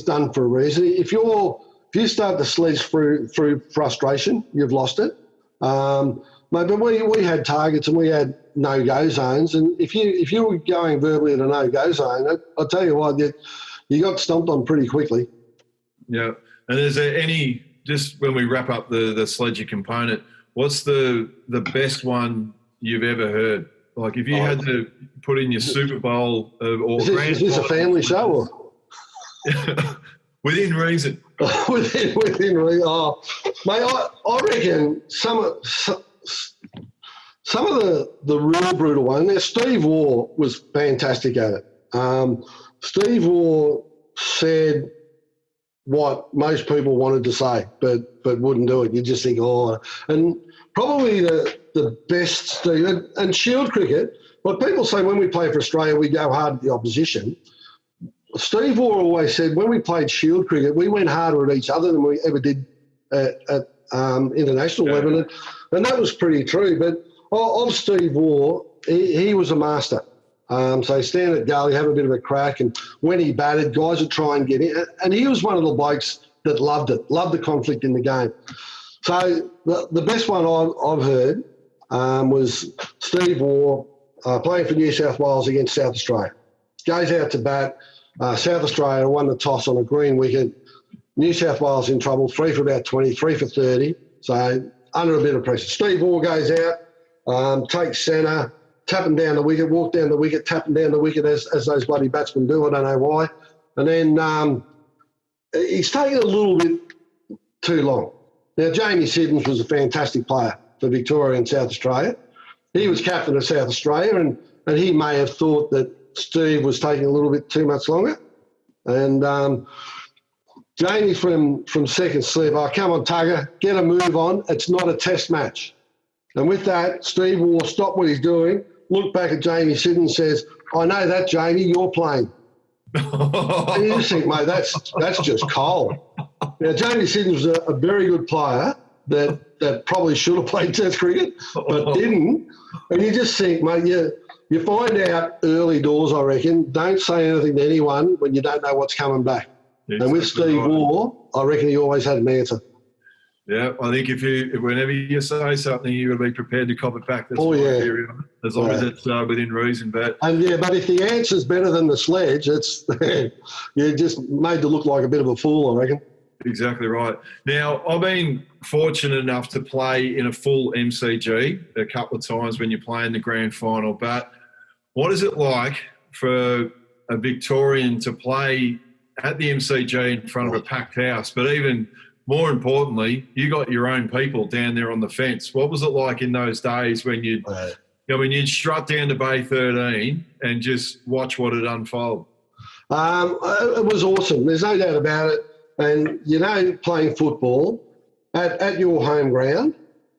B: done for a reason. If you start to sledge through frustration, you've lost it. But we had targets and we had no-go zones, and if you were going verbally in a no-go zone, I'll tell you what, you got stomped on pretty quickly.
A: Yeah. And is there any, just when we wrap up the sledging component, what's the best one you've ever heard? Like if you had to put in your Super Bowl or
B: is this a family show or?
A: Within reason.
B: within reason. Oh, mate, I reckon some of the real brutal ones. Now, Steve Warne was fantastic at it. Steve Warne said what most people wanted to say, but wouldn't do it. You just think, oh, and probably the best Steve and Shield cricket. Like people say, when we play for Australia, we go hard at the opposition. Steve Warne always said when we played Shield cricket, we went harder at each other than we ever did at international level, and that was pretty true. But of Steve Warne, he was a master. So stand at gully, have a bit of a crack, and when he batted, guys would try and get in. And he was one of the blokes that loved it, loved the conflict in the game. So the best one I've heard was Steve Warne playing for New South Wales against South Australia. Goes out to bat. South Australia won the toss on a green wicket. New South Wales in trouble, 3 for about 20, 3 for 30. So under a bit of pressure. Steve Warne goes out, takes centre, tapping down the wicket, walk down the wicket, tapping down the wicket as those bloody batsmen do. I don't know why. And then he's taken a little bit too long. Now, Jamie Siddons was a fantastic player for Victoria and South Australia. He was captain of South Australia, and he may have thought that Steve was taking a little bit too much longer. And Jamie from second slip, come on, Tugger, get a move on. It's not a test match. And with that, Steve Warne stopped what he's doing, looked back at Jamie Siddons and says, I know that, Jamie, you're playing. And you just think, mate, that's just cold. Now, Jamie Siddons was a very good player that probably should have played Test cricket, but didn't. And you just think, mate, you find out early doors, I reckon. Don't say anything to anyone when you don't know what's coming back. Yeah, and with Steve Warne, I reckon he always had an answer.
A: Yeah, I think whenever you say something, you've got to be prepared to cop it back. That's as long as it's within reason. But
B: if the answer's better than the sledge, it's you're just made to look like a bit of a fool, I reckon.
A: Exactly right. Now, I've been fortunate enough to play in a full MCG a couple of times when you play in the grand final. But what is it like for a Victorian to play at the MCG in front of a packed house? But even more importantly, you got your own people down there on the fence. What was it like in those days when you'd strut down to Bay 13 and just watch what had unfold?
B: It was awesome. There's no doubt about it. And, playing football at your home ground,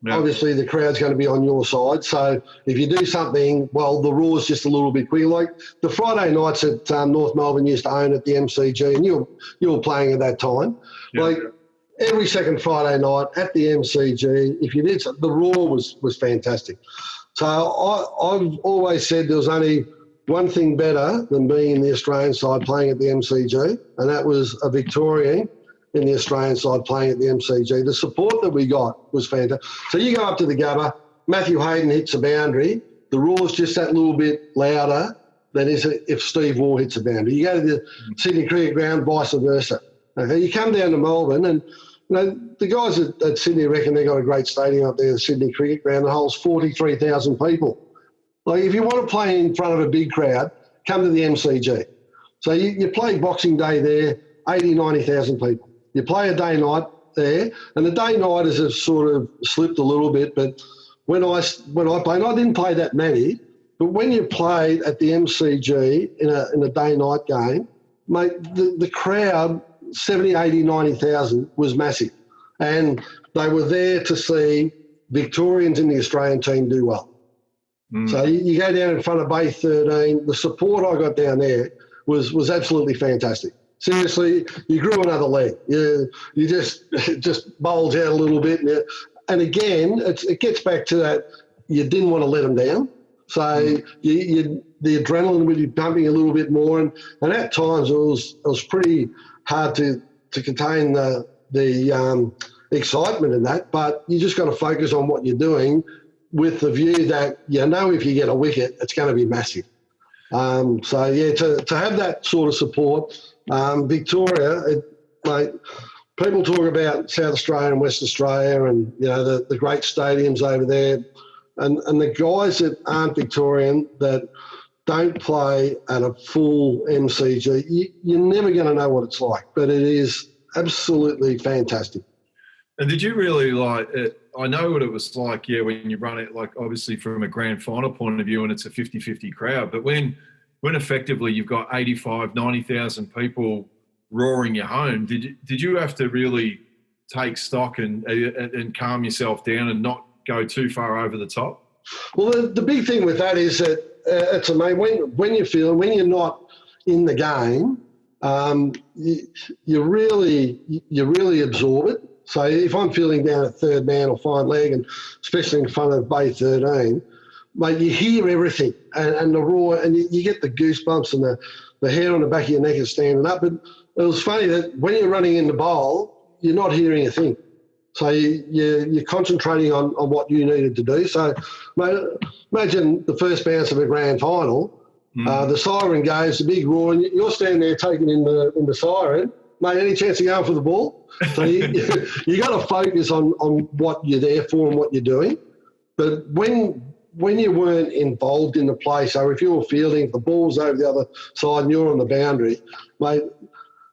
B: obviously the crowd's going to be on your side. So if you do something, well, the roar's just a little bit quicker. Like the Friday nights at North Melbourne used to own at the MCG, and you were playing at that time. Yeah. Like every second Friday night at the MCG, if you did something, the roar was fantastic. So I've always said there was only one thing better than being in the Australian side playing at the MCG, and that was a Victorian in the Australian side playing at the MCG. The support that we got was fantastic. So you go up to the Gabba, Matthew Hayden hits a boundary, the roar's just that little bit louder than if Steve Warne hits a boundary. You go to the Sydney Cricket Ground, vice versa. Okay, you come down to Melbourne, and the guys at Sydney reckon they've got a great stadium up there, the Sydney Cricket Ground, that holds 43,000 people. Like, if you want to play in front of a big crowd, come to the MCG. So you play Boxing Day there, 80, 90,000 people. You play a day-night there, and the day-nighters have sort of slipped a little bit, but when I played, I didn't play that many, but when you played at the MCG in a day-night game, mate, the crowd, 70, 80, 90,000 was massive. And they were there to see Victorians in the Australian team do well. So you go down in front of Bay 13, the support I got down there was absolutely fantastic. Seriously, you grew another leg. You just bulge out a little bit. and again, it gets back to that you didn't want to let them down. So the adrenaline would be pumping a little bit more, and at times it was pretty hard to contain the excitement in that. But you just got to focus on what you're doing with the view that if you get a wicket, it's going to be massive. So yeah, to have that sort of support, Victoria, people talk about South Australia and West Australia, and the great stadiums over there. And the guys that aren't Victorian that don't play at a full MCG, you're never going to know what it's like, but it is absolutely fantastic.
A: And did you really like it? I know what it was like, when you run it, like obviously from a grand final point of view and it's a 50-50 crowd, but when effectively you've got 85, 90,000 people roaring your home, did you have to really take stock and calm yourself down and not go too far over the top?
B: Well, the big thing with that is that it's amazing when you're not in the game, you really absorb it. So if I'm feeling down at third man or fine leg, and especially in front of Bay 13, mate, you hear everything and the roar, and you get the goosebumps and the hair on the back of your neck is standing up. But it was funny that when you're running in the bowl, you're not hearing a thing. So you're concentrating on what you needed to do. So imagine the first bounce of a grand final, the siren goes, the big roar, and you're standing there taking in the siren. Mate, any chance of going for the ball? So you got to focus on what you're there for and what you're doing. But when you weren't involved in the play, so if you were fielding, if the ball's over the other side and you're on the boundary, mate,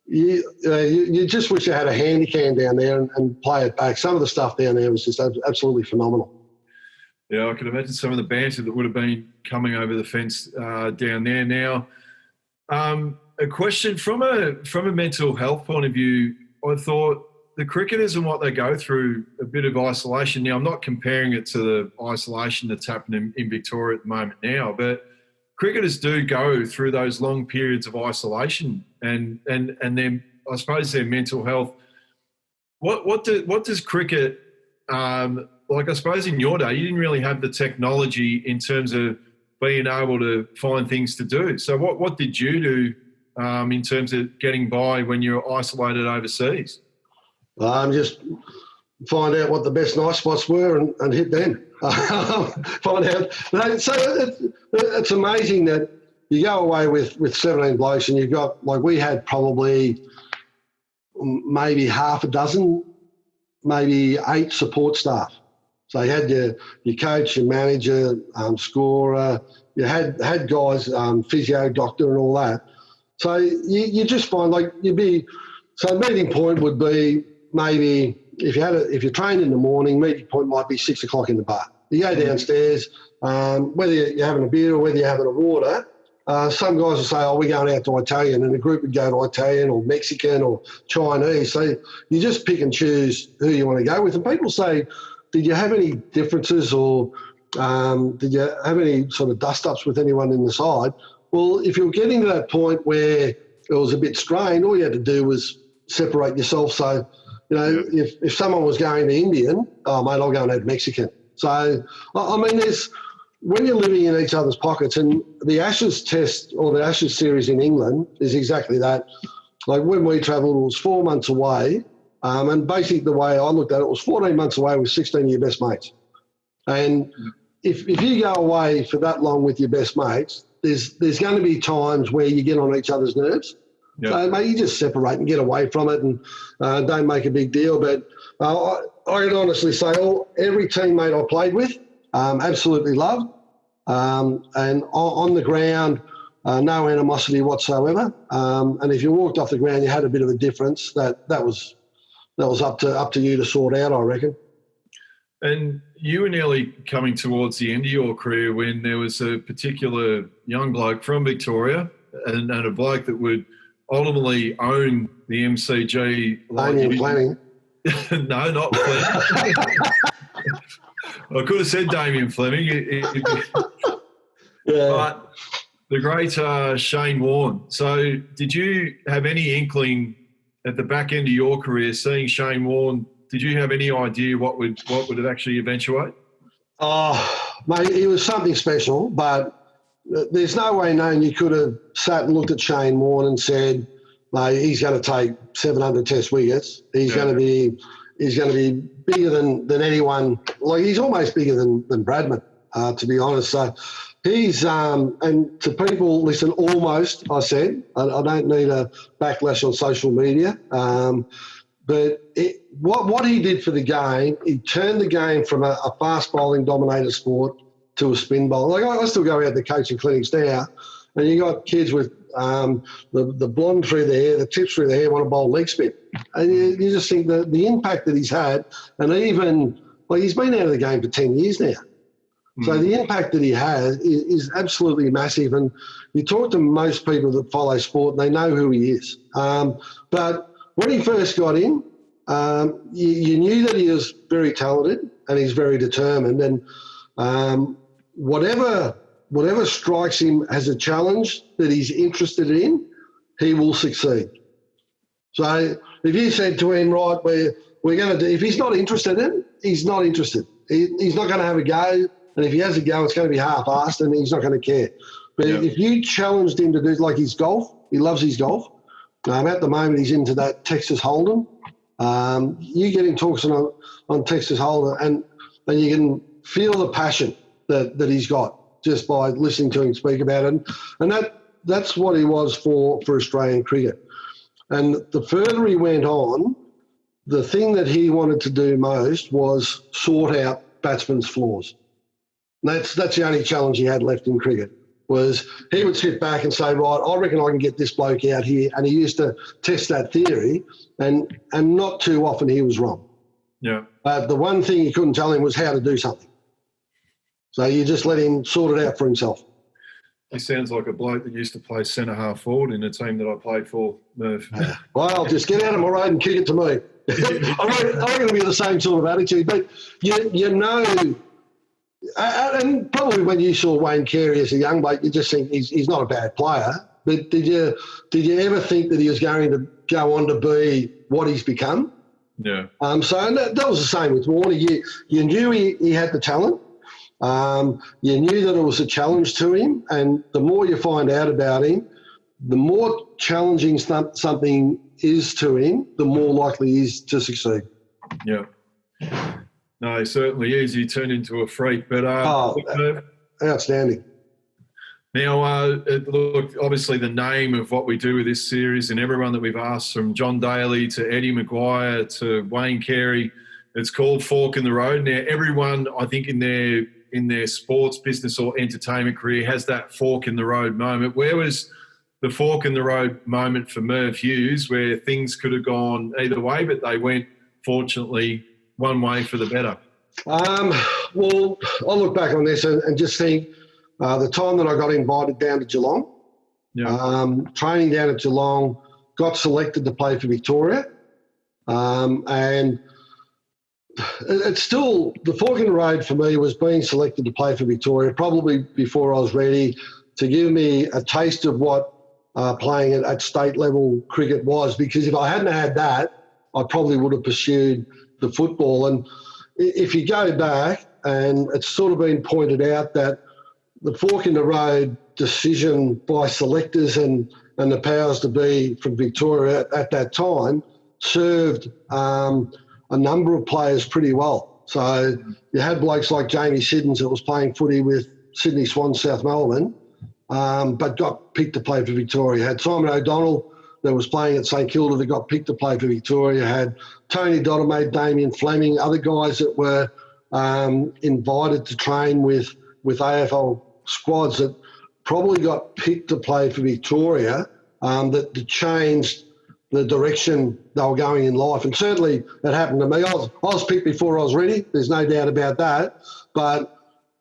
B: you just wish you had a handy cam down there and play it back. Some of the stuff down there was just absolutely phenomenal.
A: Yeah, I can imagine some of the banter that would have been coming over the fence down there. Now, a question from a mental health point of view, I thought the cricketers and what they go through, a bit of isolation. Now, I'm not comparing it to the isolation that's happening in Victoria at the moment now, but cricketers do go through those long periods of isolation and then I suppose their mental health. What does cricket like? I suppose in your day you didn't really have the technology in terms of being able to find things to do. So what did you do in terms of getting by when you're isolated overseas?
B: Just find out what the best night spots were and hit them. Find out. So it's amazing that you go away with 17 blokes and you've got, like we had probably maybe half a dozen, maybe 8 support staff. So you had your coach, your manager, scorer, you had guys, physio, doctor and all that. So you just find so a meeting point would be maybe if you're trained in the morning, meeting point might be 6 o'clock in the bar. You go downstairs, whether you're having a beer or whether you're having a water, some guys will say, oh, we're going out to Italian, and the group would go to Italian or Mexican or Chinese. So you just pick and choose who you want to go with. And people say, did you have any differences or did you have any sort of dust-ups with anyone in the side? Well, if you're getting to that point where it was a bit strained, all you had to do was separate yourself. So, if someone was going to Indian, oh, mate, I'll go and have Mexican. So, I mean, when you're living in each other's pockets, and the Ashes test or the Ashes series in England is exactly that. Like when we travelled, it was 4 months away. And basically the way I looked at it was 14 months away with 16 of your best mates. And if you go away for that long with your best mates, there's going to be times where you get on each other's nerves. Yep. So, mate, you just separate and get away from it and don't make a big deal. But I can honestly say every teammate I played with, absolutely loved. And on the ground, no animosity whatsoever. And if you walked off the ground, you had a bit of a difference. That was up to you to sort out, I reckon.
A: And you were nearly coming towards the end of your career when there was a particular young bloke from Victoria and a bloke that would ultimately own the MCG.
B: Damien Fleming.
A: No, not Fleming. I could have said Damien Fleming.
B: Yeah.
A: But the great Shane Warne. So did you have any inkling at the back end of your career, seeing Shane Warne did you have any idea what would it actually eventuate?
B: Oh, mate, he was something special, but there's no way known you could have sat and looked at Shane Warne and said, mate, he's going to take 700 Test wickets. He's going to be bigger than anyone. Like, he's almost bigger than Bradman, to be honest. So he's and to people, listen, almost, I said, I don't need a backlash on social media. But what he did for the game, he turned the game from a fast bowling dominated sport to a spin bowl. Like, I still go out to coaching clinics now, and you got kids with the blonde through their hair, the tips through their hair, want to bowl leg spin. And you just think that the impact that he's had, and even, like, he's been out of the game for 10 years now. So the impact that he has is absolutely massive. And you talk to most people that follow sport, and they know who he is. But when he first got in, you knew that he was very talented and he's very determined. And whatever strikes him as a challenge that he's interested in, he will succeed. So if you said to him, right, we're going to do, if he's not interested in it, he's not interested. He's not going to have a go. And if he has a go, it's going to be half-assed and he's not going to care. But if you challenged him to do, like his golf, he loves his golf. At the moment, he's into that Texas Hold'em. You get him talking on Texas Hold'em, and you can feel the passion that he's got just by listening to him speak about it. And that's what he was for Australian cricket. And the further he went on, the thing that he wanted to do most was sort out batsmen's flaws. And that's the only challenge he had left in cricket. Was he would sit back and say, right, I reckon I can get this bloke out here. And he used to test that theory, and not too often he was wrong.
A: Yeah.
B: The one thing you couldn't tell him was how to do something. So you just let him sort it out for himself.
A: He sounds like a bloke that used to play centre half forward in a team that I played for, Merv.
B: Well, just get out of my road and kick it to me. I reckon it'll be the same sort of attitude. But you know... And probably when you saw Wayne Carey as a young bloke, you just think he's not a bad player. But did you ever think that he was going to go on to be what he's become?
A: Yeah.
B: So that was the same with Warne. You knew he had the talent. You knew that it was a challenge to him. And the more you find out about him, the more challenging something is to him, the more likely he is to succeed.
A: Yeah. No, he certainly is. He turned into a freak. But
B: outstanding.
A: Now, look, obviously the name of what we do with this series, and everyone that we've asked, from John Daly to Eddie Maguire to Wayne Carey, it's called Fork in the Road. Now, everyone, I think, in their sports, business or entertainment career has that fork in the road moment. Where was the fork in the road moment for Merv Hughes, where things could have gone either way, but they went, fortunately, one way for the better?
B: Well, I'll look back on this and just think the time that I got invited down to Geelong, training down at Geelong, got selected to play for Victoria, and it's still, the fork in the road for me was being selected to play for Victoria, probably before I was ready, to give me a taste of what playing at state level cricket was, because if I hadn't had that, I probably would have pursued the football. And if you go back, and it's sort of been pointed out that the fork in the road decision by selectors and the powers to be from Victoria at that time served a number of players pretty well. So you had blokes like Jamie Siddons that was playing footy with Sydney Swans, South Melbourne, but got picked to play for Victoria. You had Simon O'Donnell that was playing at St Kilda that got picked to play for Victoria. Had Tony Dottermaid, Damien Fleming, other guys that were invited to train with AFL squads that probably got picked to play for Victoria, that changed the direction they were going in life. And certainly that happened to me. I was picked before I was ready. There's no doubt about that. But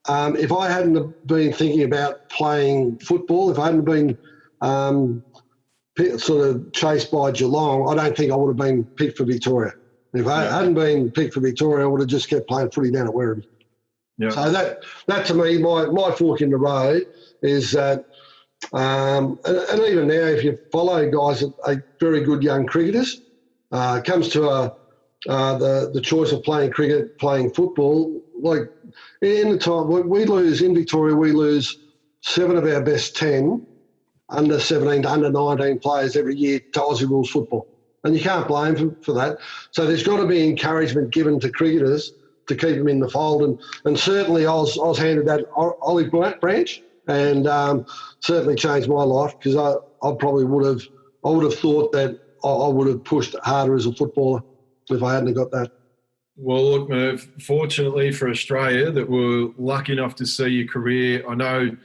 B: if I hadn't been thinking about playing football, if I hadn't been sort of chased by Geelong, I don't think I would have been picked for Victoria. If I hadn't been picked for Victoria, I would have just kept playing footy down at Werribee.
A: Yeah.
B: So that to me, my fork in the road is that, and even now, if you follow guys that are very good young cricketers, comes to the choice of playing cricket, playing football. Like in the time we lose in Victoria, we lose 7 of our best 10 under 17 to under 19 players every year to Aussie rules football. And you can't blame them for that. So there's got to be encouragement given to cricketers to keep them in the fold. And certainly I was handed that olive branch and certainly changed my life, because I probably would have thought that I would have pushed harder as a footballer if I hadn't got that.
A: Well, look, Merv, fortunately for Australia that we're lucky enough to see your career. I know,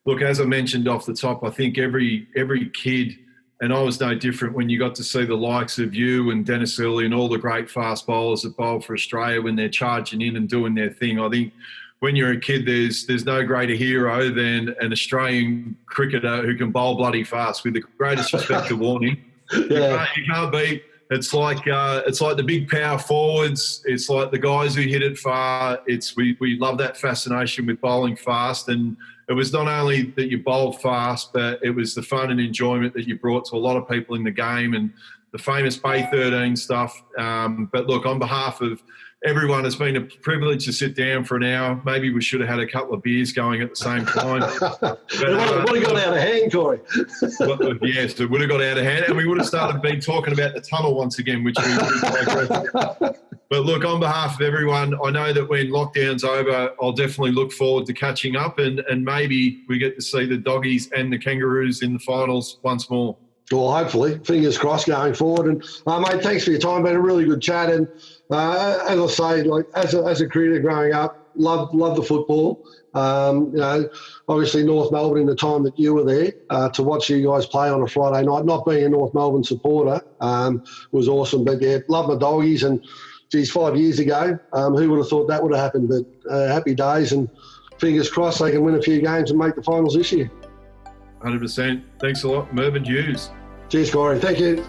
A: look, as I mentioned off the top, I think every kid, and I was no different when you got to see the likes of you and Dennis Early and all the great fast bowlers that bowl for Australia when they're charging in and doing their thing. I think when you're a kid, there's no greater hero than an Australian cricketer who can bowl bloody fast, with the greatest respect to Warne.
B: Yeah.
A: You can't beat. It's like the big power forwards. It's like the guys who hit it far. We love that fascination with bowling fast, and it was not only that you bowled fast, but it was the fun and enjoyment that you brought to a lot of people in the game, and the famous Bay 13 stuff. But look, on behalf of everyone, it's been a privilege to sit down for an hour. Maybe we should have had a couple of beers going at the same time. But,
B: would have got out of hand, Corey.
A: Yes, it would have got out of hand, and we would have been talking about the tunnel once again, which we would have. But look, on behalf of everyone, I know that when lockdown's over, I'll definitely look forward to catching up, and maybe we get to see the Doggies and the Kangaroos in the finals once more.
B: Well, hopefully, fingers crossed going forward. And mate, thanks for your time. Been a really good chat. And as I say, like as a cricketer growing up, love the football. Obviously North Melbourne in the time that you were there, to watch you guys play on a Friday night, not being a North Melbourne supporter, was awesome. But yeah, love my Doggies. And geez, 5 years ago, who would have thought that would have happened? But happy days, and fingers crossed they can win a few games and make the finals this year.
A: 100%. Thanks a lot, Merv Hughes.
B: Cheers, Corey. Thank you.